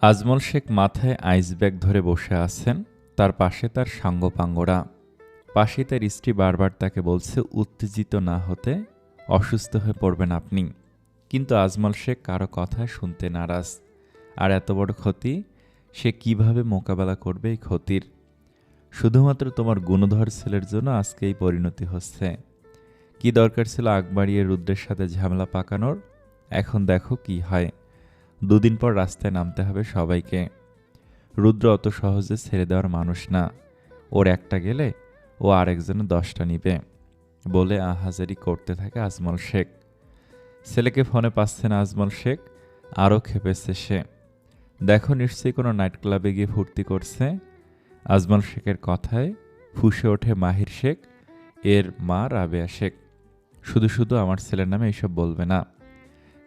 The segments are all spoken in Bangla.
আজমল শেখ মাথায় আইস ব্যাগ ধরে বসে আছেন। তার পাশে তার সাঙ্গপাঙ্গরা। পাশে তার স্ত্রী বারবার তাকে বলছে উত্তেজিত না হতে, অসুস্থ হয়ে পড়বেন আপনি। কিন্তু আজমল শেখ কারো কথা শুনতে নারাজ। আর এত বড় ক্ষতি, সে কিভাবে মোকাবেলা করবে এই ক্ষতির? শুধুমাত্র তোমার গুণধর ছেলের জন্য আজকে এই পরিণতি হচ্ছে। কি দরকার ছিল আগ বাড়িয়ে রুদ্রের সাথে ঝামেলা পাকানোর? এখন দেখো কি হয়। দুদিন পর রাস্তায় নামতে হবে সবাইকে। রুদ্র অত সহজে ছেড়ে দেওয়ার মানুষ না। ওর একটা গেলে ও আরেকজনে 10টা নিবে বলে আহাজারি করতে থাকে আজমল শেখ। ছেলেকে ফোনে পাচ্ছে না আজমল শেখ। আরও খেপেছে সে। দেখো নিশ্চয়ই কোনো নাইট ক্লাবে গিয়ে ফুর্তি করছে। আজমল শেখের কথায় ফুঁসে ওঠে মাহির শেখ, এর মা রাবেয়া শেখ। শুধু শুধু আমার ছেলের নামে এইসব বলবে না।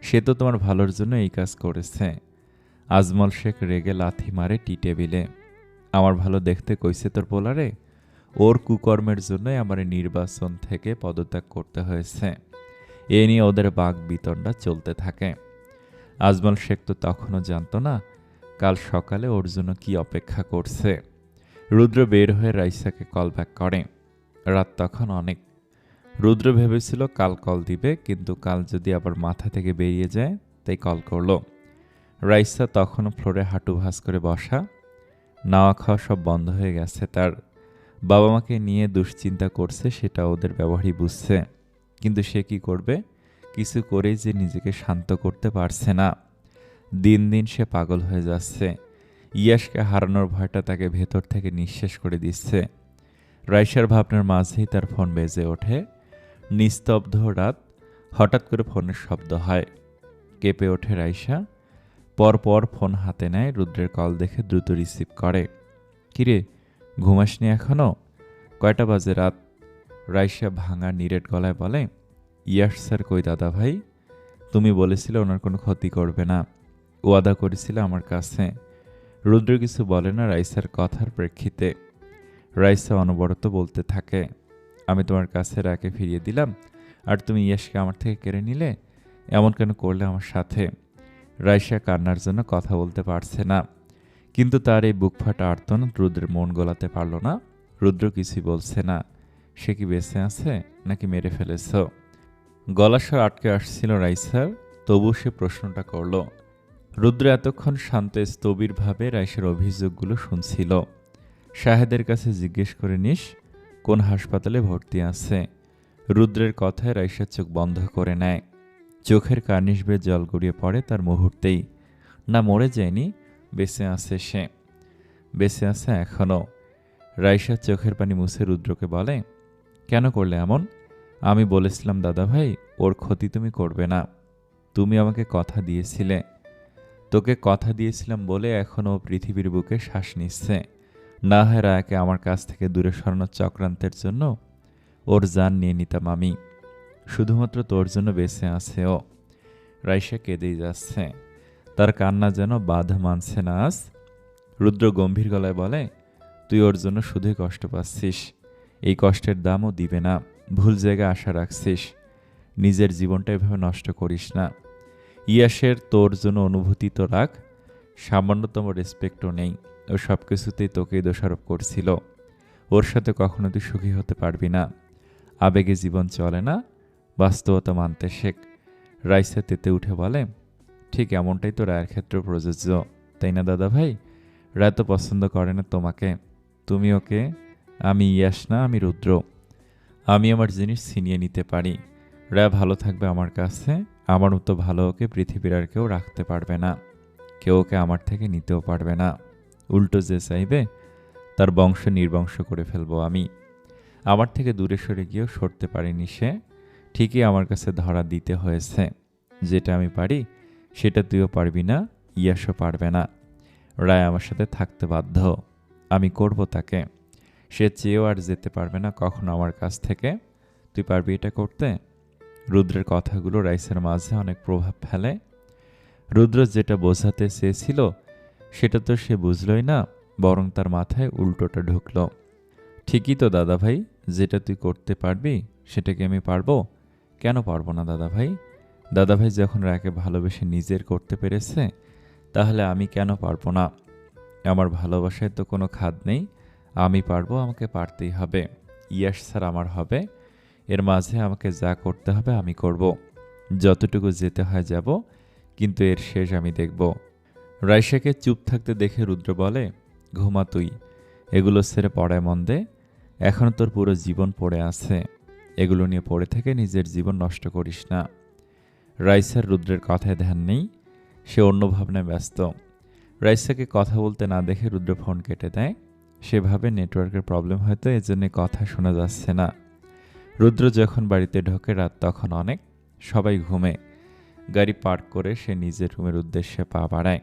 সে তো তোমার ভালোর জন্য এই কাজ করেছে। আজমল শেখ রেগে লাথি মারে টি টেবিলে। আমার ভালো দেখতে কইছে তোর পোলারে? ওর কুকর্মের জন্যই আমার নির্বাচন থেকে পদত্যাগ করতে হয়েছে। এ নিয়ে ওদের বাক বিতণ্ডা চলতে থাকে। আজমল শেখ তো তখনও জানত না কাল সকালে ওর জন্য কি অপেক্ষা করছে। রুদ্র বের হয়ে রাইসাকে কল ব্যাক করে। রাত তখন অনেক। রুদ্র ভেবেছিল কাল কল দিবে, কিন্তু কাল যদি আবার মাথা থেকে বেরিয়ে যায়, তাই কল করলো। রাইসা তখনও ফ্লোরে হাঁটু ভাঁজ করে বসা। নাওয়া খাওয়া সব বন্ধ হয়ে গেছে তার। বাবা মাকে নিয়ে দুশ্চিন্তা করছে, সেটা ওদের ব্যবহারই বুঝছে। কিন্তু সে কি করবে? কিছু করেই যে নিজেকে শান্ত করতে পারছে না। দিন দিন সে পাগল হয়ে যাচ্ছে। ইয়াসকে হারানোর ভয়টা তাকে ভেতর থেকে নিঃশেষ করে দিচ্ছে। রাইসার ভাবনার মাঝেই তার ফোন বেজে ওঠে। নিস্তব্ধ রাত। হঠাৎ করে ফোনের শব্দ হয়। কেঁপে ওঠে রাইসা। পরপর ফোন হাতে নেয়। রুদ্রের কল দেখে দ্রুত রিসিভ করে। কিরে, ঘুমাসনি এখনো? কয়টা বাজে রাত? রাইসা ভাঙা নিরেট গলায় বলে, ইয়াস স্যার কই দাদা ভাই? তুমি বলেছিলে ওনার কোনো ক্ষতি করবে না। ওয়াদা করেছিল আমার কাছে। রুদ্র কিছু বলে না রাইসার কথার প্রেক্ষিতে। রাইসা অনবরত বলতে থাকে, আমি তোমার কাছে রাকে ফিরিয়ে দিলাম, আর তুমি ইয়াসকে আমার থেকে কেড়ে নিলে। এমন কেন করলে আমার সাথে? রাইসা কান্নার জন্য কথা বলতে পারছে না। কিন্তু তার এই বুক ফাটা আর্তনাদ রুদ্রের মন গলাতে পারল না। রুদ্র কিছুই বলছে না। সে কি বেঁচে আছে নাকি মেরে ফেলেছ? গলার স্বর আটকে আসছিল রাইসার, তবু সে প্রশ্নটা করল। রুদ্র এতক্ষণ শান্ত স্থবিরভাবে রাইসার অভিযোগগুলো শুনছিল। শাহেদের কাছে জিজ্ঞেস করে নিস কোন হাসপাতালে ভর্তি আছে। রুদ্রের কথায় রাইসার চোখ বন্ধ করে নেয়। চোখের কার্নিশ বেয়ে জল গড়িয়ে পড়ে তার মুহূর্তেই। না, মরে যায়নি, বেঁচে আছে সে। বেঁচে আছে এখনও। রাইসা চোখের পানি মুছে রুদ্রকে বলে, কেন করলে এমন? আমি বলেছিলাম দাদা ভাই, ওর ক্ষতি তুমি করবে না। তুমি আমাকে কথা দিয়েছিলে। তোকে কথা দিয়েছিলাম বলে এখনও পৃথিবীর বুকে শ্বাস নিচ্ছে। না হয় রায়াকে আমার কাছ থেকে দূরে সরানোর চক্রান্তের জন্য ওর জান নিয়ে নিতাম আমি। শুধুমাত্র তোর জন্য বেঁচে আছে ও। রাইসা কেঁদেই যাচ্ছে। তার কান্না যেন বাধা মানছে না আজ। রুদ্র গম্ভীর গলায় বলে, তুই ওর জন্য শুধুই কষ্ট পাচ্ছিস। এই কষ্টের দামও দিবে না। ভুল জায়গায় আশা রাখছিস। নিজের জীবনটা এভাবে নষ্ট করিস না। ইয়াসের তোর জন্য অনুভূতি তো রাখ, সামান্যতম রেসপেক্টও নেই। ও সব কিছুতেই তোকেই দোষারোপ করছিল। ওর সাথে কখনো তুই সুখী হতে পারবি না। আবেগে জীবন চলে না, বাস্তবতা মানতে শেখ। রাইসা তেতে উঠে বলে, ঠিক এমনটাই তো রায়ের ক্ষেত্রে প্রযোজ্য, তাই না দাদা ভাই? রায় তো পছন্দ করে না তোমাকে। তুমি ওকে। আমি ইয়াস না, আমি রুদ্র। আমি আমার জিনিস ছিনিয়ে নিতে পারি। রায় ভালো থাকবে আমার কাছে। আমার মতো ভালো ওকে পৃথিবীর আর কেউ রাখতে পারবে না। কেউ ওকে আমার থেকে নিতেও পারবে না। উল্টো যে চাইবে তার বংশ নির্বংশ করে ফেলবো আমি। আমার থেকে দূরে সরে গিয়েও সরতে পারেনি সে। ঠিকই আমার কাছে ধরা দিতে হয়েছে। যেটা আমি পারি সেটা তুইও পারবি না, ইয়াসও পারবে না। রায় আমার সাথে থাকতে বাধ্য। আমি করব তাকে। সে চেয়েও আর যেতে পারবে না কখনো আমার কাছ থেকে। তুই পারবি এটা করতে? রুদ্রের কথাগুলো রাইসের মাঝে অনেক প্রভাব ফেলে। রুদ্র যেটা বোঝাতে চেয়েছিল সেটা তো সে বুঝলই না, বরং তার মাথায় উল্টোটা ঢুকল। ঠিকই তো দাদা ভাই, যেটা তুই করতে পারবি সেটা কি আমি পারবো? কেন পারবো না দাদা ভাই? দাদা ভাই যখন রায়কে ভালোবেসে নিজের করতে পেরেছে, তাহলে আমি কেন পারবো না? আমার ভালোবাসায় তো কোনো খাদ নেই। আমি পারবো, আমাকে পারতেই হবে। ইয়াস স্যার আমার হবে। এর মাঝে আমাকে যা করতে হবে আমি করব। যতটুকু যেতে হয় যাব, কিন্তু এর শেষ আমি দেখব। রাইসাকে চুপ থাকতে দেখে রুদ্র বলে, ঘুমা তুই, এগুলো ছেড়ে পড়ায় মন দে। এখনো তোর পুরো জীবন পড়ে আছে। এগুলো নিয়ে পড়ে থেকে নিজের জীবন নষ্ট করিস না। রাইসার রুদ্রের কথায় ধ্যান নেই, সে অন্য ভাবনায় ব্যস্ত। রাইসাকে কথা বলতে না দেখে রুদ্র ফোন কেটে দেয়। সেভাবে নেটওয়ার্কের প্রবলেম হয়তো, এজন্য কথা শোনা যাচ্ছে না। রুদ্র যখন বাড়িতে ঢোকে রাত তখন অনেক, সবাই ঘুমে। গাড়ি পার্ক করে সে নিজের রুমের উদ্দেশ্যে পা বাড়ায়।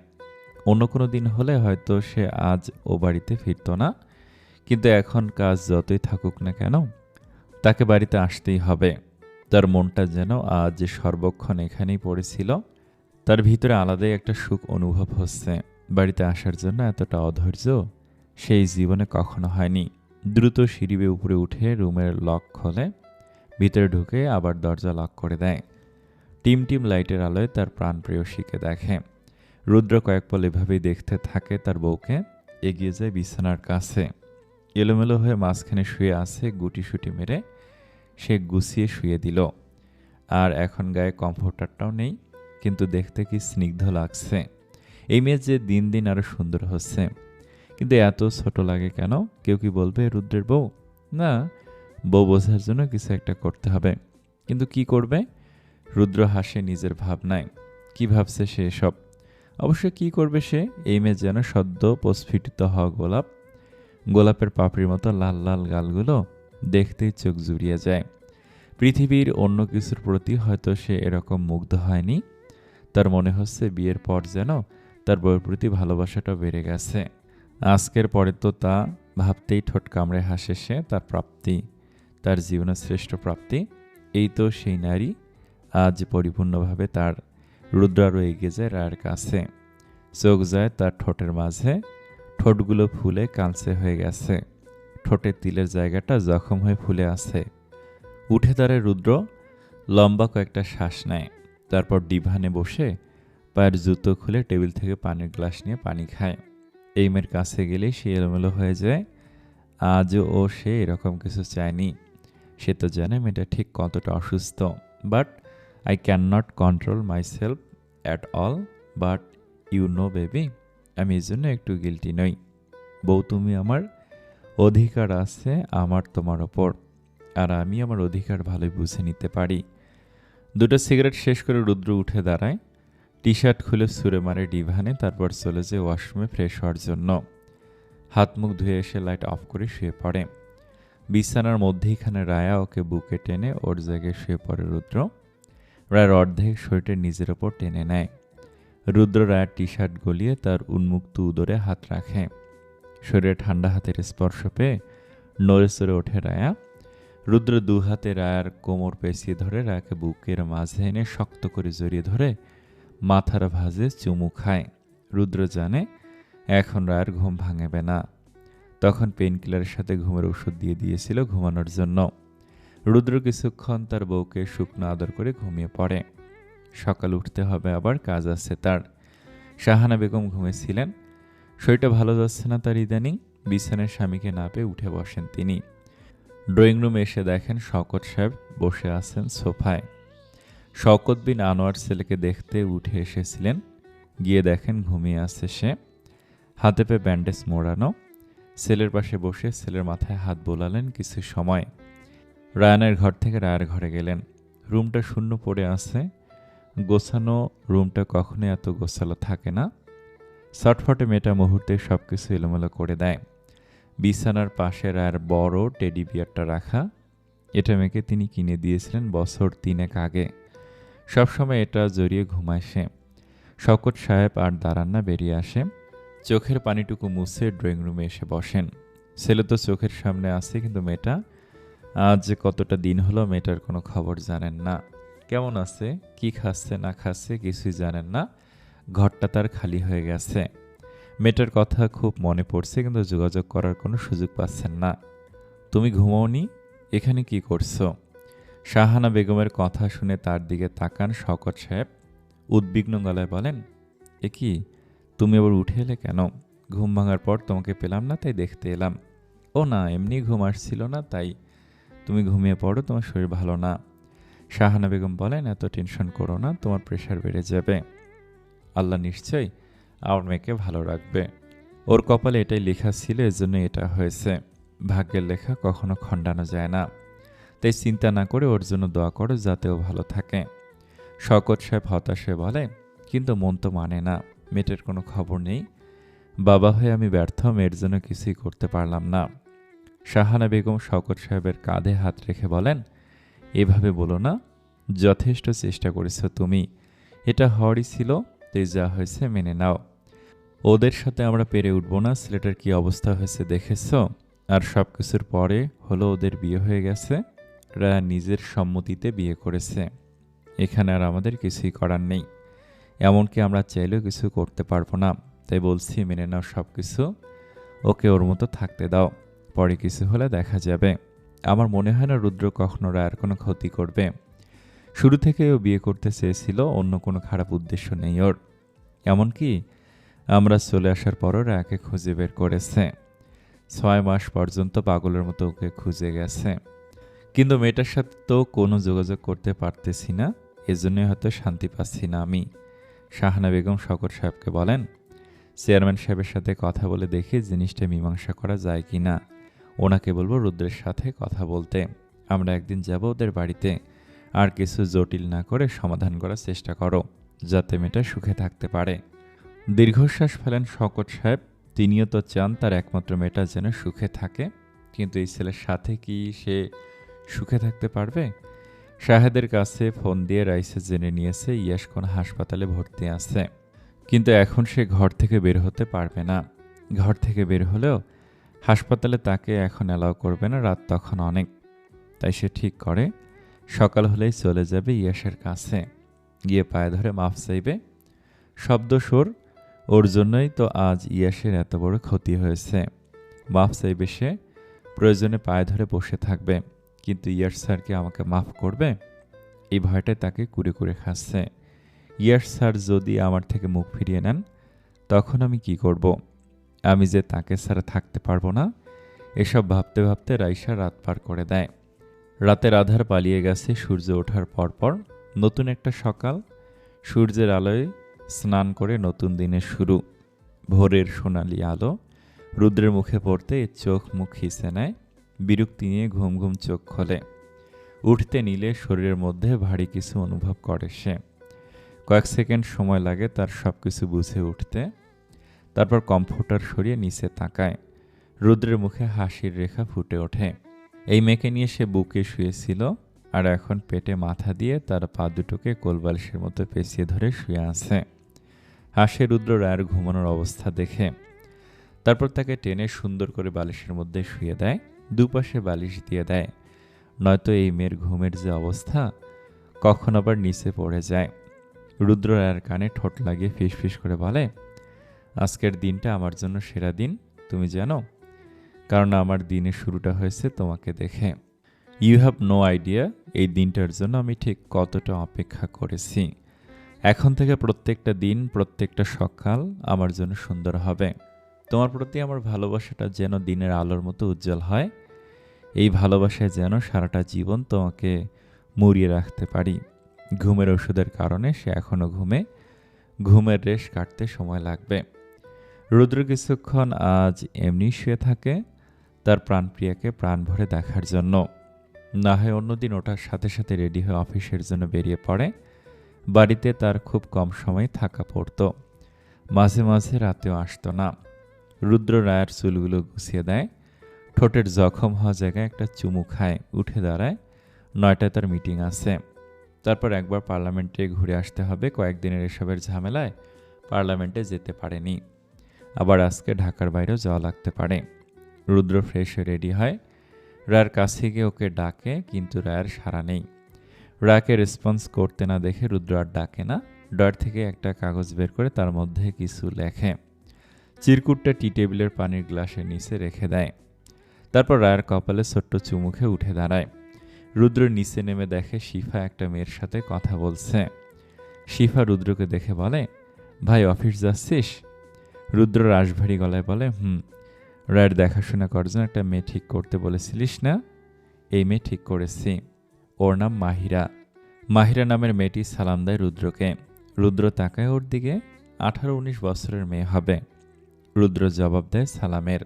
অন্য কোনো দিন হলে হয়তো সে আজ ও বাড়িতে ফিরত না, কিন্তু এখন কাজ যতই থাকুক না কেন, তাকে বাড়িতে আসতেই হবে। তার মনটা যেন আজ সর্বক্ষণ এখানেই পড়েছিল। তার ভিতরে আলাদাই একটা সুখ অনুভব হচ্ছে। বাড়িতে আসার জন্য এতটা অধৈর্য সেই জীবনে কখনো হয়নি। দ্রুত সিঁড়ি বেয়ে উপরে উঠে রুমের লক খোলে, ভিতরে ঢুকে আবার দরজা লক করে দেয়। টিম টিম লাইটের আলোয় তার প্রাণপ্রেয়সীকে দেখে। রুদ্র কয়েক পল এভাবেই দেখতে থাকে তার বউকে। এগিয়ে যায় বিছানার কাছে। এলোমেলো হয়ে মাঝখানে শুয়ে আছে, গুটিসুটি মেরে সে গুছিয়ে শুয়ে দিল। আর এখন গায়ে কমফোর্টারটাও নেই, কিন্তু দেখতে কি স্নিগ্ধ লাগছে। এই মেয়ে যে দিন দিন আরো সুন্দর হচ্ছে, কিন্তু এত ছোট লাগে কেন? কেউ কি বলবে রুদ্রের বউ? না, বউ বোঝার জন্য কিছু একটা করতে হবে, কিন্তু কি করবে? রুদ্র হাসে নিজের ভাবনায়। কি ভাবছে সে এসব? অবশ্য কি করবে সে? এই মেয়ে যেন সদ্য প্রস্ফুটিত হওয়া গোলাপ। গোলাপের পাপড়ির মতো লাল লাল গালগুলো দেখতেই চোখ জুড়িয়ে যায়। পৃথিবীর অন্য কিছুর প্রতি হয়তো সে এরকম মুগ্ধ হয়নি। তার মনে হচ্ছে বিয়ের পর যেন তার বউয়ের প্রতি ভালোবাসাটা বেড়ে গেছে। আজকের পরে তো তা ভাবতেই ঠোঁট কামড়ে হাসে সে। তার প্রাপ্তি, তার জীবনের শ্রেষ্ঠ প্রাপ্তি, এই তো সেই নারী। আজ পরিপূর্ণভাবে তার। রুদ্র আরও এগিয়ে যায় রায়ের কাছে। চোখ যায় তার ঠোঁটের মাঝে। ঠোঁটগুলো ফুলে কালচে হয়ে গেছে। ঠোঁটের তিলের জায়গাটা জখম হয়ে ফুলে আছে। উঠে দাঁড়ায় রুদ্র, লম্বা কয়েকটা শ্বাস নেয়। তারপর ডিভানে বসে পায়ের জুতো খুলে টেবিল থেকে পানির গ্লাস নিয়ে পানি খায়। এই মেয়ের কাছে গেলেই সে এলোমেলো হয়ে যায়। আজও সে এরকম কিছু চায়নি। সে তো জানে মেয়েটা ঠিক কতটা অসুস্থ। But I can not control myself at all. But you know baby, আমি এই জন্য একটু গিল্টি নই। বউ, তুমি আমার, অধিকার আছে আমার তোমার ওপর, আর আমি আমার অধিকার ভালোই বুঝে নিতে পারি। দুটো সিগারেট শেষ করে রুদ্র উঠে দাঁড়ায়। টি শার্ট খুলে ছুঁড়ে মারে ডিভানে, তারপর চলে যায় ওয়াশরুমে ফ্রেশ হওয়ার জন্য। হাত মুখ ধুয়ে এসে লাইট অফ করে শুয়ে পড়ে। বিছানার মধ্যেইখানে রায়া ওকে বুকে টেনে ওর জায়গায় শুয়ে পড়ে রুদ্র। রায়ের অর্ধেক শরীরটা নিজের ওপর টেনে নেয়। রুদ্র রায়ের টি শার্ট গলিয়ে তার উন্মুক্ত উদরে হাত রাখে। শরীরে ঠান্ডা হাতের স্পর্শ পেয়ে নড়ে চড়ে ওঠে রায়া। রুদ্র দু হাতে রায়ার কোমর পেঁচিয়ে ধরে রায়াকে বুকের মাঝে এনে শক্ত করে জড়িয়ে ধরে মাথার ভাঁজে চুমু খায়। রুদ্র জানে এখন রায়ের ঘুম ভাঙবে না। তখন পেনকিলারের সাথে ঘুমের ওষুধ দিয়ে দিয়েছিল ঘুমানোর জন্য। রুদ্র কিছুক্ষণ তার বউকে শুকনো আদর করে ঘুমিয়ে পড়ে। সকাল উঠতে হবে, আবার কাজ আছে তার। শাহানা বেগম ঘুমিয়েছিলেন। শরীরটা ভালো যাচ্ছে না তার ইদানিং। বিছানায় স্বামীকে না পেয়ে উঠে বসেন তিনি। ড্রয়িং রুমে এসে দেখেন শওকত সাহেব বসে আছেন সোফায়। শওকত বিন আনোয়ার ছেলেকে দেখতে উঠে এসেছিলেন। গিয়ে দেখেন ঘুমিয়ে আছে সে, হাতে পেয়ে ব্যান্ডেজ মোড়ানো। ছেলের পাশে বসে ছেলের মাথায় হাত বোলালেন কিছু সময়। রায়ানের ঘর থেকে রায়ের ঘরে গেলেন। রুমটা শূন্য পড়ে আছে। গোছানো রুমটা কখনোই এত গোছালো থাকে না। চটফটে মেয়েটা মুহূর্তে সবকিছু এলোমেলো করে দেয়। বিছানার পাশে রায়ের বড় টেডি বিয়ারটা রাখা। এটা মেয়েকে তিনি কিনে দিয়েছিলেন বছর 3 আগে। সবসময় এটা জড়িয়ে ঘুমায় সে। শওকত সাহেব আর দাঁড়ান না, বেরিয়ে আসে। চোখের পানিটুকু মুছে ড্রয়িং রুমে এসে বসেন। ছেলে তো চোখের সামনে আছে, কিন্তু মেয়েটা, আজ কতটা দিন হলো মেয়েটার কোনো খবর জানেন না। কেমন আছে, কি খাচ্ছে না খাচ্ছে কিছুই জানেন না। ঘরটা তার খালি হয়ে গেছে। মেয়েটার কথা খুব মনে পড়ছে, কিন্তু যোগাযোগ করার কোনো সুযোগ পাচ্ছেন না। তুমি ঘুমাওনি? এখানে কি করছো? শাহানা বেগমের কথা শুনে তার দিকে তাকান শওকত সাহেব। উদ্বিগ্ন গলায় বলেন, এ কি, তুমি আবার উঠে এলে কেন? ঘুম ভাঙার পর তোমাকে পেলাম না, তাই দেখতে এলাম। ও না, এমনি ঘুম আসছিল না, তাই। তুমি ঘুমিয়ে পড়ো, তোমার শরীর ভালো না। শাহানা বেগম বলেন, এত টেনশন করো না, তোমার প্রেশার বেড়ে যাবে। আল্লাহ নিশ্চয়ই আমার মেয়েকে ভালো রাখবে। ওর কপালে এটাই লেখা ছিল, এজন্য এটা হয়েছে। ভাগ্যের লেখা কখনো খণ্ডানো যায় না। তাই চিন্তা না করে ওর জন্য দোয়া করো, যাতে ও ভালো থাকে। শওকত সাহেব হতাশ হয়ে বলে, কিন্তু মন তো মানে না, মেয়েটার কোনো খবর নেই। বাবা হয়ে আমি ব্যর্থ, মেয়ের জন্য কিছুই করতে পারলাম না। শাহানা বেগম শওকত সাহেবের কাঁধে হাত রেখে বলেন, এভাবে বলো না, যথেষ্ট চেষ্টা করেছ তুমি। এটা হওয়ারই ছিল, তাই যা হয়েছে মেনে নাও। ওদের সাথে আমরা পেরে উঠব না, ছেলেটার কি অবস্থা হয়েছে দেখেছ? আর সব কিছুর পরে হলো ওদের বিয়ে হয়ে গেছে, রায়া নিজের সম্মতিতে বিয়ে করেছে। এখানে আর আমাদের কিছুই করার নেই, এমনকি আমরা চাইলেও কিছু করতে পারবো না। তাই বলছি, মেনে নাও সব কিছু, ওকে ওর মতো থাকতে দাও, পরে কিছু হলে দেখা যাবে। আমার মনে হয় না রুদ্র কখনো রায়ের কোনো ক্ষতি করবে। শুরু থেকে ও বিয়ে করতে চেয়েছিল, অন্য কোনো খারাপ উদ্দেশ্য নেই ওর। এমনকি আমরা চলে আসার পরও রায়াকে খুঁজে বের করেছে। 6 মাস পর্যন্ত পাগলের মতো ওকে খুঁজে গেছে, কিন্তু মেয়েটার সাথে তো কোনো যোগাযোগ করতে পারতেছি না, এজন্যই হয়তো শান্তি পাচ্ছি না আমি। শাহানা বেগম শওকত সাহেবকে বলেন, চেয়ারম্যান সাহেবের সাথে কথা বলে দেখি জিনিসটা মীমাংসা করা যায় কি না। ওনাকে বলবো রুদ্রের সাথে কথা বলতে। আমরা একদিন যাব ওদের বাড়িতে। আর কিছু জটিল না করে সমাধান করার চেষ্টা করো, যাতে মেয়েটা সুখে থাকতে পারে। দীর্ঘশ্বাস ফেলেন শওকত সাহেব। তিনিও তো চান তার একমাত্র মেয়েটা যেন সুখে থাকে, কিন্তু এই ছেলের সাথে কি সে সুখে থাকতে পারবে? শাহেদের কাছে ফোন দিয়ে রাইসে জেনে নিয়েছে ইয়াস কোন হাসপাতালে ভর্তি আছে, কিন্তু এখন সে ঘর থেকে বের হতে পারবে না। ঘর থেকে বের হলেও হাসপাতালে তাকে এখন অ্যালাউ করবে না, রাত তখন অনেক। তাই সে ঠিক করে সকাল হলেই চলে যাবে ইয়াসের কাছে, গিয়ে পায়ে ধরে মাফ চাইবে। শব্দস্বর, ওর জন্যই তো আজ ইয়াসের এত বড় ক্ষতি হয়েছে। মাফ চাইবে সে, প্রয়োজনে পায়ে ধরে বসে থাকবে, কিন্তু ইয়াস স্যার কি আমাকে মাফ করবে? এই ভয়টাই তাকে কুরে কুরে খাচ্ছে। ইয়াস স্যার যদি আমার থেকে মুখ ফিরিয়ে নেন, তখন আমি কি করব? আমি যে তাকে ছাড়া থাকতে পারবো না, এসব ভাবতে ভাবতে রাইসা রাত পার করে দেয়। রাতের আধার পালিয়ে গেছে সূর্য ওঠার পরপর। নতুন একটা সকাল, সূর্যের আলোয় স্নান করে নতুন দিনের শুরু। ভোরের সোনালি আলো রুদ্রের মুখে পড়তে চোখ মুখ খিঁচে নেয়, বিরক্তি নিয়ে ঘুম ঘুম চোখ খোলে। উঠতে নিলে শরীরের মধ্যে ভারী কিছু অনুভব করে সে। কয়েক সেকেন্ড সময় লাগে তার সব কিছু বুঝে উঠতে। তারপর কম্ফোর্টার সরিয়ে নিচে তাকায়। রুদ্রের মুখে হাসির রেখা ফুটে ওঠে। এই মেয়েকে নিয়ে সে বুকে শুয়েছিল, আর এখন পেটে মাথা দিয়ে তার পা দুটোকে কোলবালিশের মতো পেঁচিয়ে ধরে শুয়ে আছে। হাসে রুদ্র রায়ের ঘুমানোর অবস্থা দেখে। তারপর তাকে টেনে সুন্দর করে বালিশের মধ্যে শুয়ে দেয়, দুপাশে বালিশ দিয়ে দেয়। নয়তো এই মেয়ের ঘুমের যে অবস্থা, কখন আবার নিচে পড়ে যায়। রুদ্র রায়ের কানে ঠোঁট লাগিয়ে ফিসফিস করে বলে, আজকের দিনটা আমার জন্য সেরা দিন, তুমি জানো? কারণ আমার দিনের শুরুটা হয়েছে তোমাকে দেখে। ইউ হ্যাভ নো আইডিয়া এই দিনটার জন্য আমি ঠিক কতটা অপেক্ষা করেছি। এখন থেকে প্রত্যেকটা দিন, প্রত্যেকটা সকাল আমার জন্য সুন্দর হবে। তোমার প্রতি আমার ভালোবাসাটা যেন দিনের আলোর মতো উজ্জ্বল হয়। এই ভালোবাসায় যেন সারাটা জীবন তোমাকে মুড়িয়ে রাখতে পারি। ঘুমের ওষুধের কারণে সে এখনো ঘুমে, ঘুমের রেশ কাটতে সময় লাগবে। রুদ্র কিছুক্ষণ আজ এমনি শুয়ে থাকে, তার প্রাণপ্রিয়াকে প্রাণ ভরে দেখার জন্য। না হয় অন্যদিন ওঠার সাথে সাথে রেডি হয়ে অফিসের জন্য বেরিয়ে পড়ে। বাড়িতে তার খুব কম সময় থাকা পড়ত, মাঝে মাঝে রাতেও আসতো না। রুদ্র রায়ের চুলগুলো গুছিয়ে দেয়, ঠোঁটের জখম হওয়া জায়গায় একটা চুমু খায়, উঠে দাঁড়ায়। 9টায় তার মিটিং আছে। তারপর একবার পার্লামেন্টে ঘুরে আসতে হবে। কয়েকদিনের এসবের ঝামেলায় পার্লামেন্টে যেতে পারেনি। আবার আজকে ঢাকার বাইরেও যাওয়া লাগতে পারে। রুদ্র ফ্রেশ হয়ে রেডি হয়, রায়ের কাছে গিয়ে ওকে ডাকে, কিন্তু রায়ের সাড়া নেই। রায়কে রেসপন্স করতে না দেখে রুদ্র আর ডাকে না। ডয়ার থেকে একটা কাগজ বের করে তার মধ্যে কিছু লেখে। চিরকুটটা টি টেবিলের পানির গ্লাসের নিচে রেখে দেয়। তারপর রায়ের কপালে ছোট্ট চুমুখে উঠে দাঁড়ায়। রুদ্র নিচে নেমে দেখে শিফা একটা মেয়ের সাথে কথা বলছে। শিফা রুদ্রকে দেখে বলে, ভাই অফিস যাচ্ছিস? রুদ্র রাশভারী গলায় বলে, রায়ের দেখাশোনা করার জন্য একটা মেয়ে ঠিক করতে বলেছিলিস না? এই মেয়ে ঠিক করেছি। ওর নাম মাহিরা। মাহিরা নামের মেয়েটি সালাম দেয় রুদ্রকে। রুদ্র তাকায় ওর দিকে। 18-19 বছরের মেয়ে হবে। রুদ্র জবাব দেয় সালামের।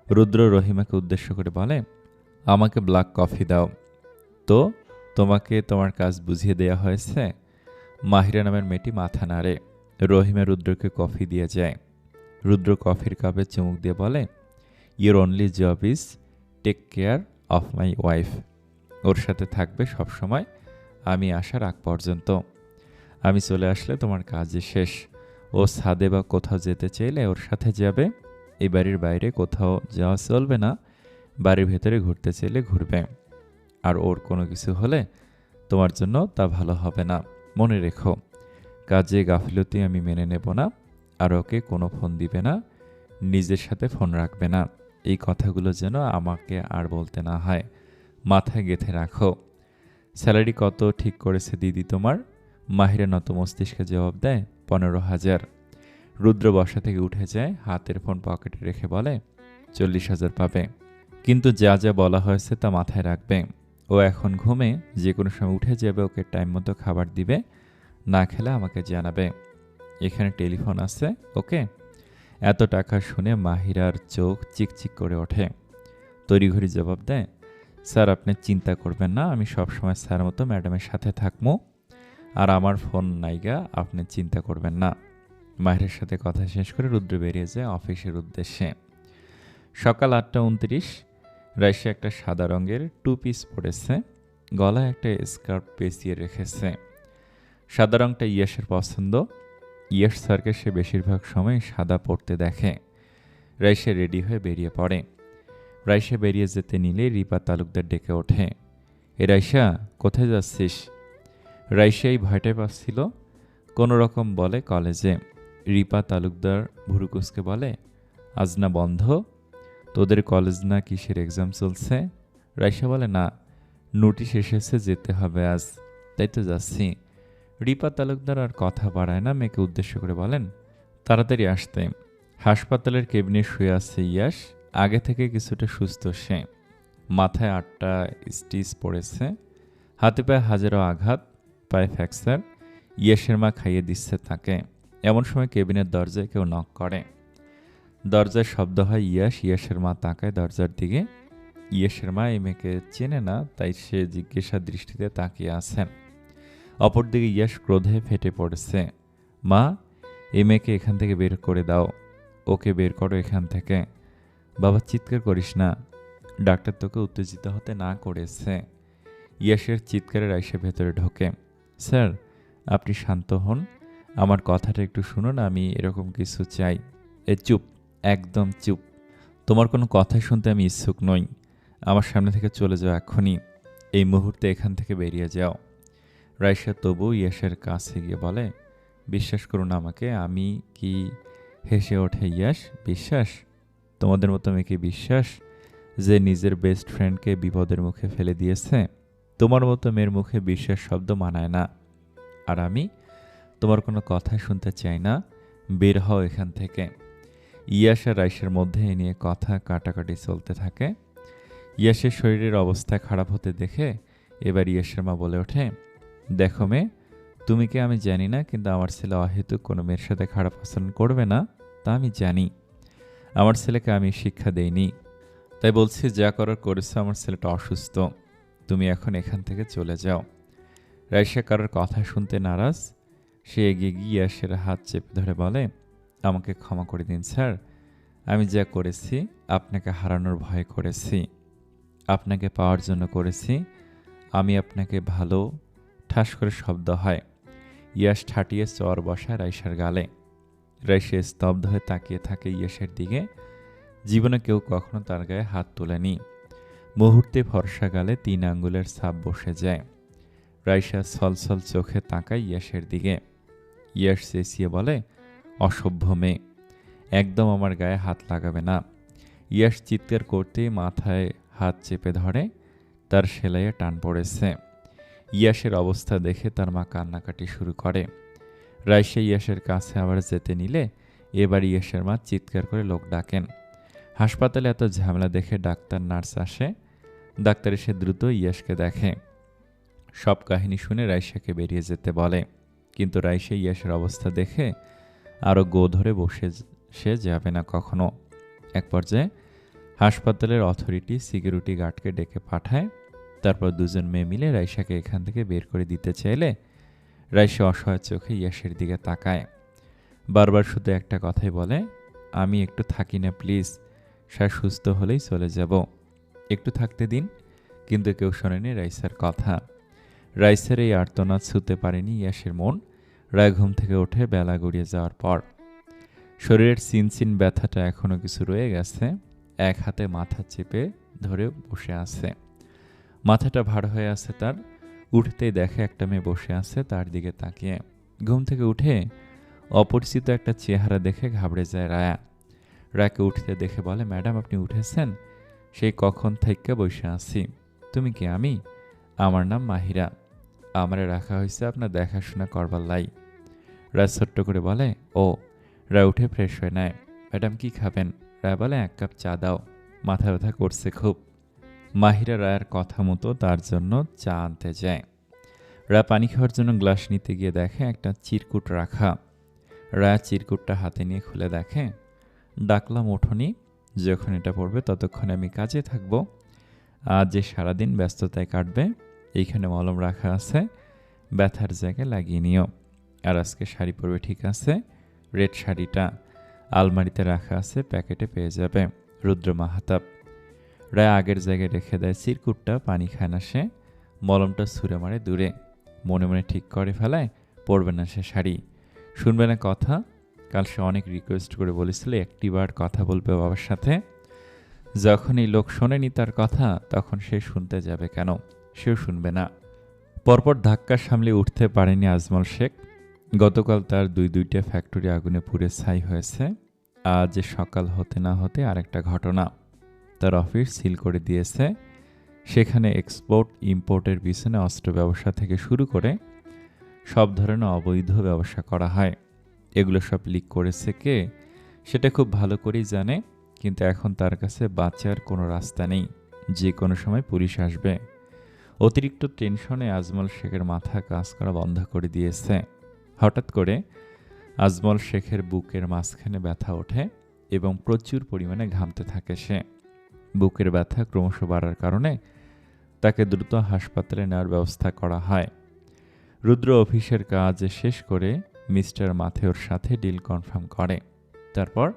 রুদ্র রহিমাকে উদ্দেশ্য করে বলে, আমাকে ব্ল্যাক কফি দাও। তো তোমাকে তোমার কাজ বুঝিয়ে দেয়া হয়েছে? মাহিরা নামের মেয়েটি মাথা নাড়ে। রহিমা রুদ্রকে কফি দিয়ে যায়। রুদ্র কফির কাপে চুমুক দিয়ে বলে, your only job is take care of my wife. ওর সাথে থাকবে সবসময়, আমি আসার আগ পর্যন্ত। আমি চলে আসলে তোমার কাজই শেষ। ও ছাদে বা কোথাও যেতে চাইলে ওর সাথে যাবে। এই বাড়ির বাইরে কোথাও যাওয়া চলবে না। বাড়ির ভেতরে ঘুরতে চাইলে ঘুরবে। আর ওর কোনো কিছু হলে তোমার জন্য তা ভালো হবে না। মনে রেখো, কাজে গাফিলতি আমি মেনে নেব না। আর ওকে কোনো ফোন দিবে না, নিজের সাথে ফোন রাখবে না। এই কথাগুলো যেন আমাকে আর বলতে না হয়, মাথায় গেঁথে রাখো। স্যালারি কত ঠিক করেছে দিদি তোমার? মাহিরা নত মস্তিষ্কে জবাব দেয়, 15,000। রুদ্র বসা থেকে উঠে যায়, হাতের ফোন পকেটে রেখে বলে, 40,000 পাবে। কিন্তু যা যা বলা হয়েছে তা মাথায় রাখবে। ও এখন ঘুমে, যে কোনো সময় উঠে যাবে। ওকে টাইম মতো খাবার দিবে, না খেলে আমাকে জানাবে। এখানে টেলিফোন আছে, ওকে? এত টাকা শুনে মাহিরার চোখ চিকচিক করে ওঠে। তড়িঘড়ি জবাব দেয়, স্যার আপনি চিন্তা করবেন না, আমি সবসময় স্যার মতো ম্যাডামের সাথে থাকবো। আর আমার ফোন নাইগা, আপনি চিন্তা করবেন না। মাহিরের সাথে কথা শেষ করে রুদ্র বেরিয়ে যায় অফিসের উদ্দেশ্যে। সকাল 8:29। রাইসা একটা সাদা রঙের 2 পিস পরেছে, গলায় একটা স্কার্ফ পেঁচিয়ে রেখেছে। সাদা রঙটা ইয়াসের পছন্দ। ইয়াস স্যারকে সে বেশিরভাগ সময় সাদা পরতে দেখে। রাইসা রেডি হয়ে বেরিয়ে পড়ে। রাইসা বেরিয়ে যেতে নিলে রিপা তালুকদার ডেকে ওঠে, এ রাইসা, কোথায় যাচ্ছিস? রাইসা এই ভয়টাই পাচ্ছিল। কোনো রকম বলে, কলেজে। রিপা তালুকদার ভুরুকুসকে বলে, আজ না বন্ধ? তোদের কলেজ না কিসের এক্সাম চলছে? রাইসা বলে, না, নোটিশ এসেছে, যেতে হবে আজ, তাই তো যাচ্ছি। রিপা তালুকদার আর কথা বাড়ায় না, মেয়েকে উদ্দেশ্য করে বলেন, তাড়াতাড়ি আসতে। হাসপাতালের কেবিনে শুয়ে আছে ইয়াস। আগে থেকে কিছুটা সুস্থ সে। মাথায় 8টা স্টিচ পড়েছে, হাতে পায়ে হাজারো আঘাত, পায়ে ফ্র্যাকচার। ইয়াসের মা খাইয়ে দিচ্ছে তাকে। এমন সময় কেবিনের দরজায় কেউ নক করে। দরজায় শব্দ হয়, ইয়াসের মা তাকায় দরজার দিকে। ইয়াসের মা এই মেয়েকে চেনে না, তাই সে জিজ্ঞাসা দৃষ্টিতে তাকিয়ে আছেন। অপরদিকে ইয়াস ক্রোধে ফেটে পড়েছে, মা, এই মেয়েকে এখান থেকে বের করে দাও, ওকে বের করো এখান থেকে। বাবা, চিৎকার করিস না, ডাক্তার তোকে উত্তেজিত হতে না করেছে। ইয়াসের চিৎকারে রাইসা ভেতরে ঢোকে। স্যার, আপনি শান্ত হন, আমার কথাটা একটু শুনুন, আমি এরকম কিছু চাই। চুপ, একদম চুপ। তোমার কোনো কথা শুনতে আমি ইচ্ছুক নই। আমার সামনে থেকে চলে যাও এক্ষুনি, এই মুহূর্তে এখান থেকে বেরিয়ে যাও। রাইসা তবু ইয়াসের কাছে গিয়ে বলে, বিশ্বাস করুন আমাকে। আমি কি? হেসে ওঠে ইয়াস, বিশ্বাস? তোমাদের মতো মেয়েকে বিশ্বাস, যে নিজের বেস্ট ফ্রেন্ডকে বিপদের মুখে ফেলে দিয়েছে? তোমার মতো মেয়ের মুখে বিশ্বাস শব্দ মানায় না। আর আমি তোমার কোনো কথা শুনতে চাই না, বের হও এখান থেকে। ইয়াস আর রাইসার মধ্যে এ নিয়ে কথা কাটাকাটি চলতে থাকে। ইয়াসের শরীরের অবস্থা খারাপ হতে দেখে এবার ইয়াসের মা বলে ওঠে, দেখো মেয়ে, তুমি কি আমি জানি না, কিন্তু আমার ছেলে অহেতুক কোনো মেয়ের সাথে খারাপ আচরণ করবে না, তা আমি জানি। আমার ছেলেকে আমি শিক্ষা দেইনি, তাই বলছি যা করার করেছে। আমার ছেলেটা অসুস্থ, তুমি এখন এখান থেকে চলে যাও। রাইসা কারোর কথা শুনতে নারাজ। সে এগিয়ে গিয়ে ইয়াসের হাত চেপে ধরে বলে, আমাকে ক্ষমা করে দিন স্যার, আমি যা করেছি আপনাকে হারানোর ভয় করেছি, আপনাকে পাওয়ার জন্য করেছি। আমি আপনাকে ভালো। ঠাস করে শব্দ হয়। ইয়াস ঠাটিয়ে চর বসায় রাইসার গালে। রাইসা স্তব্ধ হয়ে তাকিয়ে থাকে ইয়াসের দিকে। জীবনে কেউ কখনো তার গায়ে হাত তোলেনি। মুহূর্তে ফর্সা গালে 3 আঙ্গুলের ছাপ বসে যায়। রাইসা ছলছল চোখে তাকায় ইয়াসের দিকে। ইয়াস চেঁচিয়ে বলে, অসভ্য মেয়ে, একদম আমার গায়ে হাত লাগাবে না। ইয়াস চিৎকার করতেই মাথায় হাত চেপে ধরে। তার সেলাইয়ে টান পড়েছে। ইয়াসের অবস্থা দেখে তার মা কান্নাকাটি শুরু করে। রাইসা ইয়াসের কাছে আবার যেতে নিলে এবার ইয়াসের মা চিৎকার করে লোক ডাকেন। হাসপাতালে এত ঝামেলা দেখে ডাক্তার নার্স আসে। ডাক্তার এসে দ্রুত ইয়াসকে দেখে। সব কাহিনী শুনে রাইসাকে বেরিয়ে যেতে বলে, কিন্তু রাইসা ইয়াসের অবস্থা দেখে আরও গো ধরে বসে সে যাবে না কখনো। এক পর্যায়ে হাসপাতালের অথরিটি সিকিউরিটি গার্ডকে ডেকে পাঠায়। তারপর দুজন মেয়ে মিলে রাইসাকে এখান থেকে বের করে দিতে চাইলে রাইসা অসহায় চোখে ইয়াসের দিকে তাকায়। বারবার শুধু একটা কথাই বলে, আমি একটু থাকি না প্লিজ, স্যার সুস্থ হলেই চলে যাব, একটু থাকতে দিন। কিন্তু কেউ শোনেনি রাইসার কথা। রাইসার এই আর্তনাদ ছুঁতে পারেনি ইয়াসের মন। রায় ঘুম থেকে ওঠে বেলা গড়িয়ে যাওয়ার পর। শরীরের চিনচিন ব্যথাটা এখনো কিছু রয়ে গেছে। এক হাতে মাথা চেপে ধরে বসে আছে। মাথাটা ভার হয়ে আছে তার। উঠতেই দেখে একটা মেয়ে বসে আছে তার দিকে তাকিয়ে। ঘুম থেকে উঠে অপরিচিত একটা চেহারা দেখে ঘাবড়ে যায় রায়া। রায়াকে উঠতে দেখে বলে, ম্যাডাম আপনি উঠেছেন? সেই কখন থেকে বসে আছি। তুমি কি? আমার নাম মাহিরা। আমারে রাখা হয়েছে আপনার দেখাশোনা করবার লাই। রায় ছোট্ট করে বলে, ও। রায় উঠে ফ্রেশ হয়ে নেয়। ম্যাডাম কি খাবেন? রায় বলে, 1 কাপ চা দাও, মাথা ব্যথা করছে খুব। মাহিরা রায়ের কথা মতো তার জন্য চা আনতে যায়। রায় পানি খাওয়ার জন্য গ্লাস নিতে গিয়ে দেখে একটা চিরকুট রাখা। রায় চিরকুটটা হাতে নিয়ে খুলে দেখে, ডাকলাম ওঠোনি, যখন এটা পড়বে ততক্ষণে আমি কাজে থাকবো। আজ যে সারাদিন ব্যস্ততায় কাটবে। এইখানে মলম রাখা আছে, ব্যথার জায়গায় লাগিয়ে নিও। আর আজকে শাড়ি পরবে, ঠিক আছে? রেড শাড়িটা আলমারিতে রাখা আছে, প্যাকেটে পেয়ে যাবে। রুদ্র মাহাতাব। রায় আগের জায়গায় রেখে দেয় চিরকুটটা। পানি খায় না সে। মলমটা ছুঁড়ে মারে দূরে। মনে মনে ঠিক করে ফেলায় পরবে না সে শাড়ি, শুনবে না কথা। কাল সে অনেক রিকোয়েস্ট করে বলেছিল একটিবার কথা বলবে বাবার সাথে। যখন এই লোক শোনেনি তার কথা, তখন সে শুনতে যাবে কেন? সেও শুনবে না। পরপর ধাক্কা সামলে উঠতে পারেনি আজমল শেখ। গতকাল তার দুইটা ফ্যাক্টরি আগুনে পুড়ে ছাই হয়েছে। আজ সকাল হতে না হতে আরেকটা ঘটনা। তার অফিস সিল করে দিয়েছে। সেখানে এক্সপোর্ট ইম্পোর্টের পিছনে অস্ত্র ব্যবসা থেকে শুরু করে সব ধরনের অবৈধ ব্যবসা করা হয়। এগুলো সব লিক করেছে কে, সেটা খুব ভালো করেই জানে। কিন্তু এখন তার কাছে বাঁচার কোনো রাস্তা নেই। যে কোনো সময় পুলিশ আসবে। অতিরিক্ত টেনশনে আজমল শেখের মাথা কাজ করা বন্ধ করে দিয়েছে। হঠাৎ করে আজমল শেখের বুকের মাঝখানে ব্যথা ওঠে এবং প্রচুর পরিমাণে ঘামতে থাকে সে। বুকের ব্যথা ক্রমশ বাড়ার কারণে তাকে দ্রুত হাসপাতালে নেওয়ার ব্যবস্থা করা হয়। রুদ্র অফিসের কাজ শেষ করে মিস্টার মাথেওর সাথে ডিল কনফার্ম করে। তারপর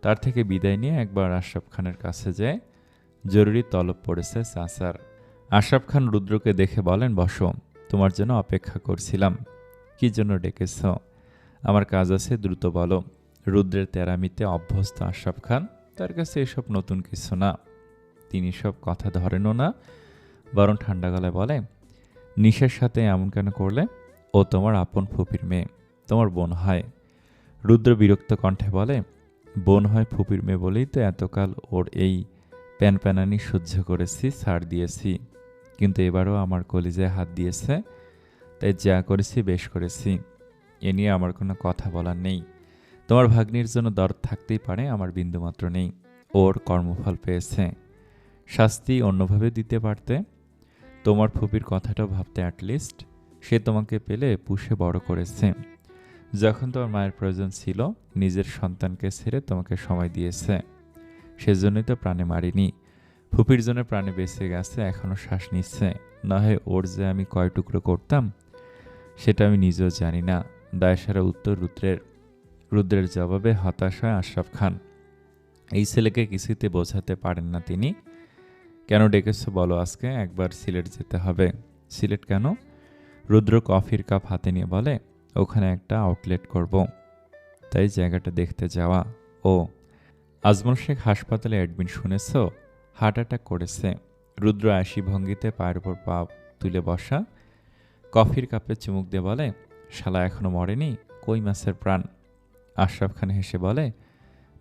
তার থেকে বিদায় নিয়ে একবার আশরাফ খানের কাছে যায়। জরুরি তলব পড়েছে চাচার। আশরাফ খান রুদ্রকে দেখে বলেন, বসো, তোমার জন্য অপেক্ষা করছিলাম। কি জন্য ডেকেছ? আমার কাজ আছে, দ্রুত বলো। রুদ্রের তেরামিতে অভ্যস্ত আশরাফ খান। তার কাছে এসব নতুন কিছু না। তিনি সব কথা ধরেনও না, বরং ঠান্ডা গলায় বলে, নিশার সাথে এমন কেন করলে? ও তোমার আপন ফুপির মেয়ে, তোমার বোন হয়। রুদ্র বিরক্ত কণ্ঠে বলে, বোন হয় ফুপির মেয়ে বলেই তো এতকাল ওর এই প্যানপ্যানানি সহ্য করেছি, ছাড় দিয়েছি। কিন্তু এবারও আমার কলিজায় হাত দিয়েছে, তাই যা করেছি বেশ করেছি। এ নিয়ে আমার কোনো কথা বলার নেই। তোমার ভাগ্নির জন্য দরদ থাকতেই পারে, আমার বিন্দুমাত্র নেই। ওর কর্মফল পেয়েছে, শাস্তি অন্যভাবে দিতে পারতে। তোমার ফুপির কথাটাও ভাবতে অ্যাটলিস্ট। সে তোমাকে পেলে পুষে বড় করেছে। যখন তোমার মায়ের প্রয়োজন ছিল, নিজের সন্তানকে ছেড়ে তোমাকে সময় দিয়েছে। সেজন্যই তো প্রাণে মারিনি। ফুপির জন্য প্রাণে বেঁচে গেছে, এখনও শ্বাস নিচ্ছে। না হয় ওর যে আমি কয় টুকরো করতাম সেটা আমি নিজেও জানি না। দায়সারা উত্তর রুদ্রের জবাবে হতাশ হয় আশরাফ খান। এই ছেলেকে কিছুতে বোঝাতে পারেন না তিনি। কেন ডেকেছ বলো? আজকে একবার সিলেট যেতে হবে। সিলেট কেন? রুদ্র কফির কাপ হাতে নিয়ে বলে, ওখানে একটা আউটলেট করব, তাই জায়গাটা দেখতে যাওয়া। ও। আজমল শেখ হাসপাতালে অ্যাডমিট, শুনেছ? হার্ট অ্যাটাক করেছে। রুদ্র আশি ভঙ্গিতে পায়ের উপর পা তুলে বসা, কফির কাপে চুমুক দিয়ে বলে, শালা এখনো মরেনি, কই মাছের প্রাণ। আশরাফ খান হেসে বলে,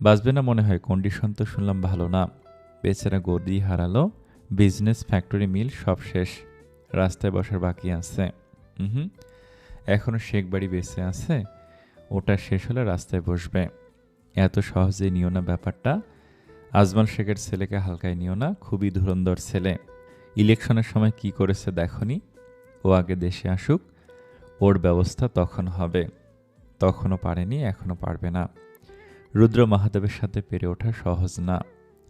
বাঁচবে না মনে হয়, কন্ডিশন তো শুনলাম ভালো না। বেচারা গদি হারালো, বিজনেস ফ্যাক্টরি মিল সব শেষ, রাস্তায় বসার বাকি আছে। এখনো শেখ বাড়ি বেঁচে আছে, ওটা শেষ হলে রাস্তায় বসবে। এত সহজে নিও না ব্যাপারটা। আজমল শেখের ছেলেকে হালকায় নিও না, খুবই ধুরন্ধর ছেলে। ইলেকশনের সময় কি করেছে দেখনি? ও আগে দেশে আসুক, ওর ব্যবস্থা তখন হবে। তখনও পারেনি, এখনও পারবে না। রুদ্র মাহাদেবের সাথে পেরে ওঠা সহজ না।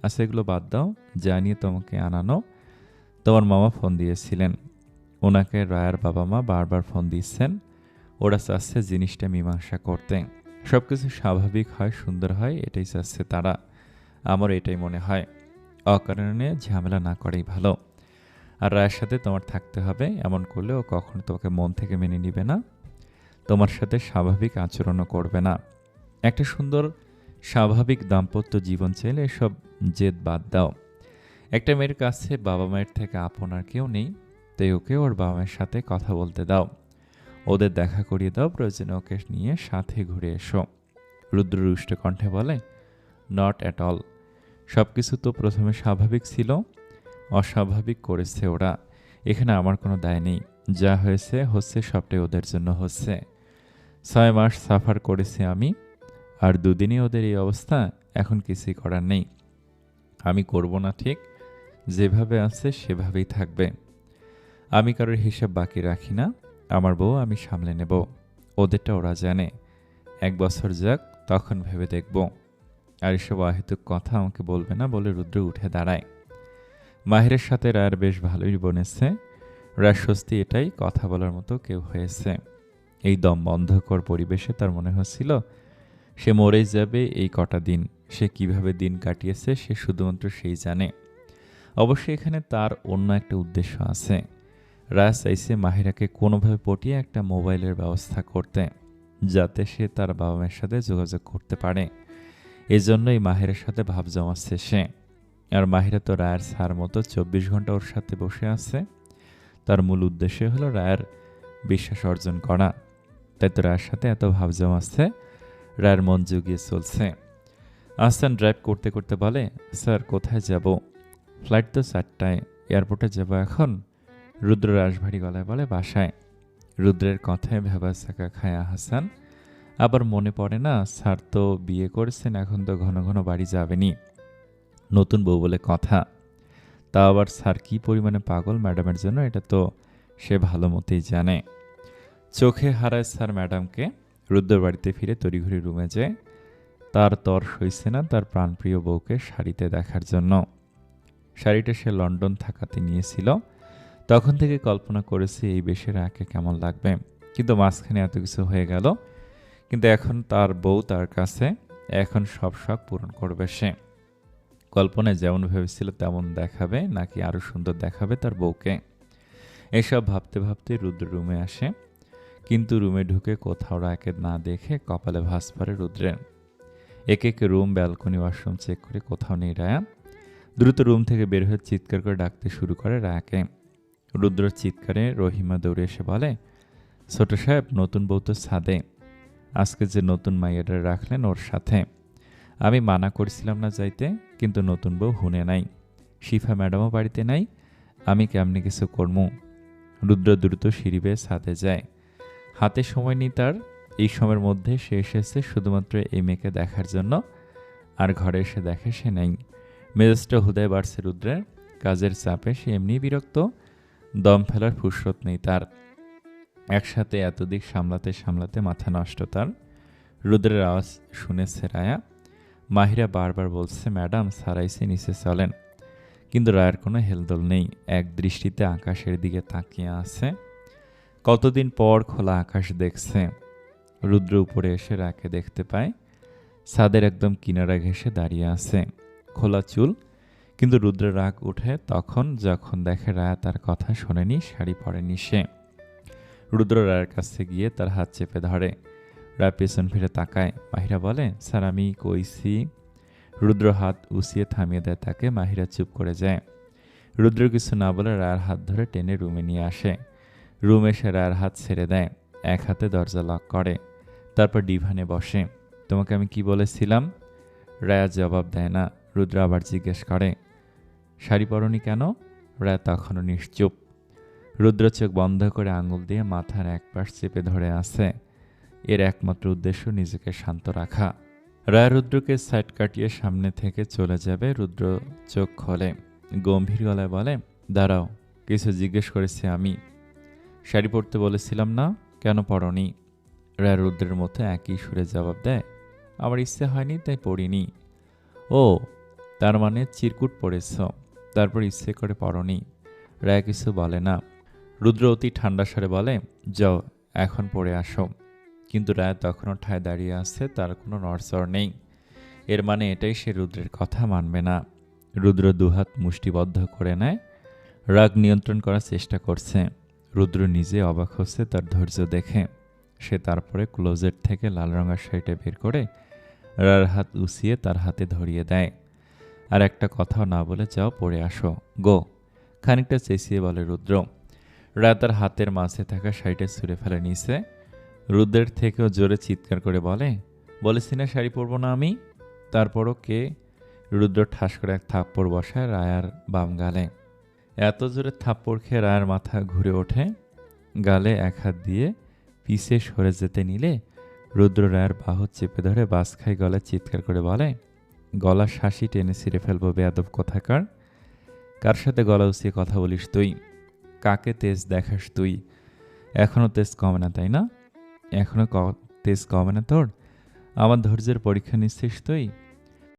আচ্ছা, এগুলো বাদ দাও। জানিয়ে তোমাকে আনানো, তোমার মামা ফোন দিয়েছিলেন। ওনাকে রায়ার বাবা মা বারবার ফোন দিচ্ছেন। ওরা চাচ্ছে জিনিসটা মীমাংসা করতে। সবকিছু স্বাভাবিক হয়, সুন্দর হয়, এটাই চাচ্ছে তারা। আমার এটাই মনে হয়। অকারণে ঝামেলা না করাই ভালো। আর রায়ের সাথে তোমার থাকতে হবে, এমন করলে ও কখনো তোমাকে মন থেকে মেনে নিবে না, তোমার সাথে স্বাভাবিক আচরণও করবে না। একটা সুন্দর স্বাভাবিক দাম্পত্য জীবন চাইলে এসব জেদ বাদ দাও। একটা মেয়ের কাছে বাবা মায়ের থেকে আপন আর কেউ নেই, তাই ওকে ওর বাবা মায়ের সাথে কথা বলতে দাও, ওদের দেখা করিয়ে দাও, প্রয়োজনে ওকে নিয়ে সাথে ঘুরে এসো। রুদ্র রুষ্ট কণ্ঠে বলে, নট অ্যাট অল। সব কিছু তো প্রথমে স্বাভাবিক ছিল, অস্বাভাবিক করেছে ওরা। এখানে আমার কোনো দায় নেই। যা হয়েছে হচ্ছে, সবটাই ওদের জন্য হচ্ছে। 6 মাস সাফার করেছি আমি, আর দুদিনই ওদের এই অবস্থা। এখন কিছুই করার নেই। আমি করব না ঠিক, যেভাবে আছে সেভাবেই থাকবে। আমি কারোর হিসাব বাকি রাখি না। আমার বউ আমি সামলে নেব, ওদেরটা ওরা জানে। 1 বছর যাক, তখন ভেবে দেখব। আর এসব অহেতুক কথা আমাকে বলবে না বলে রুদ্র উঠে দাঁড়ায়। মাহিরের সাথে রায়ের বেশ ভালোই বনেছে। রায়ের স্বস্তি এটাই, কথা বলার মতো কেউ হয়েছে। এই দম বন্ধকর পরিবেশে তার মনে হচ্ছিল সে মরেই যাবে এই কটা দিন। সে কিভাবে দিন কাটিয়েছে সে শুধুমাত্র সেই জানে। অবশ্যই এখানে তার অন্য একটা উদ্দেশ্য আছে। রাজ চাইছে মাহিরাকে কোনোভাবে পটিয়ে একটা মোবাইলের ব্যবস্থা করতে, যাতে সে তার বাবা মায়ের সাথে যোগাযোগ করতে পারে। এজন্যই মাহিরার সাথে ভাব জমাচ্ছে সে। আর মাহিরা তো রায়ের ছাড় মতো 24 ঘন্টা ওর সাথে বসে আছে। তার মূল উদ্দেশ্য হলো রায়ের বিশ্বাস অর্জন করা। তাই তো রায়ের সাথে এত ভাব জমাচ্ছে, রায়ের মন জুগিয়ে চলছে। আহসান ড্রাইভ করতে করতে বলে, স্যার কোথায় যাব? ফ্লাইট তো 4টায়, এয়ারপোর্টে যাব এখন। রুদ্র রাশভারী গলায় বলে, বাসায়। রুদ্রের কথায় ভেবা চাকা খায় আহসান। আবার মনে পড়ে না, স্যার তো বিয়ে করেছেন, এখন তো ঘন ঘন বাড়ি যাবেনি, নতুন বউ বলে কথা। তা আবার স্যার কি পরিমাণে পাগল ম্যাডামের জন্য, এটা তো সে ভালো মতোই জানে। চোখে হারায় স্যার ম্যাডামকে। রুদ্র বাড়িতে ফিরে তড়িঘড়ি রুমে যায়। তার তর সইছে না তার প্রাণপ্রিয় বউকে শাড়িতে দেখার জন্য। শাড়িটা সে লন্ডন থাকাতে নিয়েছিল। তখন থেকে কল্পনা করেছে এই বেশে রায়াকে কেমন লাগবে, কিন্তু মাঝখানে এত কিছু হয়ে গেল। কিন্তু এখন তার বউ তার কাছে, এখন সব শখ পূরণ করবে সে। কল্পনায় যেমন ভেবেছিল তেমন দেখাবে, নাকি আরো সুন্দর দেখাবে তার বউকে। এসব ভাবতে ভাবতে রুদ্র রুমে আসে, কিন্তু রুমে ঢুকে কোথাও রায়াকে না দেখে কপালে ভাঁজ পড়ে রুদ্রের। এক এক রুম, ব্যালকনি, ওয়াশরুম চেক করে কোথাও নেই রায়া। দ্রুত রুম থেকে বের হয়ে চিৎকার করে ডাকতে শুরু করে রায়াকে। রুদ্রর চিৎকারে রহিমা দৌড়ে এসে বলে, ছোট সাহেব, নতুন বউ তো ছাদে। আজকে যে নতুন মাইয়াটা রাখলেন ওর সাথে। আমি মানা করছিলাম না যাইতে, কিন্তু নতুন বউ হুনে নাই। শিফা ম্যাডামও বাড়িতে নাই, আমি কেমনি কিছু করমু। রুদ্র দ্রুত সিঁড়ি বেয়ে ছাদে যায়। হাতে সময় নেই তার। এই সময়ের মধ্যে সে এসেছে শুধুমাত্র এই মেয়েকে দেখার জন্য, আর ঘরে এসে দেখে সে নেই। মেজাজটা হুদায় বাড়ছে রুদ্রের। কাজের চাপে সে এমনিই বিরক্ত, দম ফেলার ফুরসত নেই তার। একসাথে এত দিক সামলাতে সামলাতে মাথা নষ্ট তার। রুদ্রের আওয়াজ শুনেছে রায়া। মাহিরা বারবার বলছে, ম্যাডাম সারাইসে নিচে চলেন, কিন্তু রায়ের কোনো হেলদোল নেই। এক দৃষ্টিতে আকাশের দিকে তাকিয়ে আছে। কতদিন পর খোলা আকাশ দেখছে। রুদ্র উপরে এসে রায়াকে দেখতে পায়। ছাদের একদম কিনারা ঘেঁষে দাঁড়িয়ে আছে, খোলা চুল। কিন্তু রুদ্রের রাগ উঠে তখন যখন দেখে রায়া তার কথা শোনেনি, শাড়ি পরেনি সে। রুদ্র রায়ের কাছে গিয়ে তার হাত চেপে ধরে। রায় পেছন ফিরে তাকায়। মাহিরা বলে, স্যার আমি কইছি। রুদ্র হাত উঁচিয়ে থামিয়ে দেয় তাকে। মাহিরা চুপ করে যায়। রুদ্র কিছু না বলে রায়ের হাত ধরে টেনে রুমে নিয়ে আসে। রুম এসে রায়ের হাত ছেড়ে দেয়, এক হাতে দরজা লক করে। তারপর ডিভানে বসে। তোমাকে আমি কি বলেছিলাম? রায়া জবাব দেয় না। রুদ্র আবার জিজ্ঞেস করে, শাড়ি পরনি কেন? রায়া তখনও নিশ্চুপ। রুদ্র চোখ বন্ধ করে আঙুল দিয়ে মাথার এক পাশ চেপে ধরে আছে। এর একমাত্র উদ্দেশ্য নিজেকে শান্ত রাখা। রায় রুদ্রকে সাইড কাটিয়ে সামনে থেকে চলে যাবে। রুদ্র চোখ খোলে, গম্ভীর গলায় বলে, দাঁড়াও, কিছু জিজ্ঞেস করেছি আমি। শাড়ি পরতে বলেছিলাম না, কেন পরনি? রায় রুদ্রের মতো একই সুরে জবাব দেয়, আমার ইচ্ছে হয়নি তাই পড়িনি। ও, তার মানে চিরকুট পড়েছ, তারপর ইচ্ছে করে পরনি। রায় কিছু বলে না। রুদ্র অতি ঠান্ডা স্বরে বলে, যাও এখন পড়ে আসো। কিন্তু রায় তখনও ঠায় দাঁড়িয়ে আছে, তার কোনো নড়চড় নেই। এর মানে এটাই সে রুদ্রের কথা মানবে না। রুদ্র দুহাত মুষ্টিবদ্ধ করে নেয়, রাগ নিয়ন্ত্রণ করার চেষ্টা করছে। রুদ্র নিজে অবাক হচ্ছে তার ধৈর্য দেখে। সে তারপরে ক্লোজেট থেকে লাল রঙের শাড়িটা বের করে রার হাত উঁচিয়ে তার হাতে ধরিয়ে দেয়। আর একটা কথাও না বলে, যাও পড়ে আসো, গো, খানিকটা চেঁচিয়ে বলে রুদ্র। রা তার হাতের মাঝে থাকা শাড়িটা ছুঁড়ে ফেলে নিচে। রুদ্রের থেকেও জোরে চিৎকার করে বলে, বলেছি না শাড়ি পরবো না আমি। তারপরও কে? রুদ্র ঠাস করে এক থাপ্পড় বসায় রায়ার বাম গালে। এত জোরে থাপ্পড় খেয়ে রায়ের মাথা ঘুরে ওঠে। গালে এক হাত দিয়ে পিছে সরে যেতে নিলে রুদ্র রায়ের বাহু চেপে ধরে বাসখাই গলায় চিৎকার করে বলে, গলা শাসি টেনে ছিঁড়ে ফেলবো বেয়াদব কোথাকার। কার সাথে গলা উঁচিয়ে কথা বলিস তুই? কাকে তেজ দেখাস তুই? এখনো তেজ কমে না, তাই না? এখনো তেজ কমে না তোর? আমার ধৈর্যের পরীক্ষা নিচ্ছিস তুই?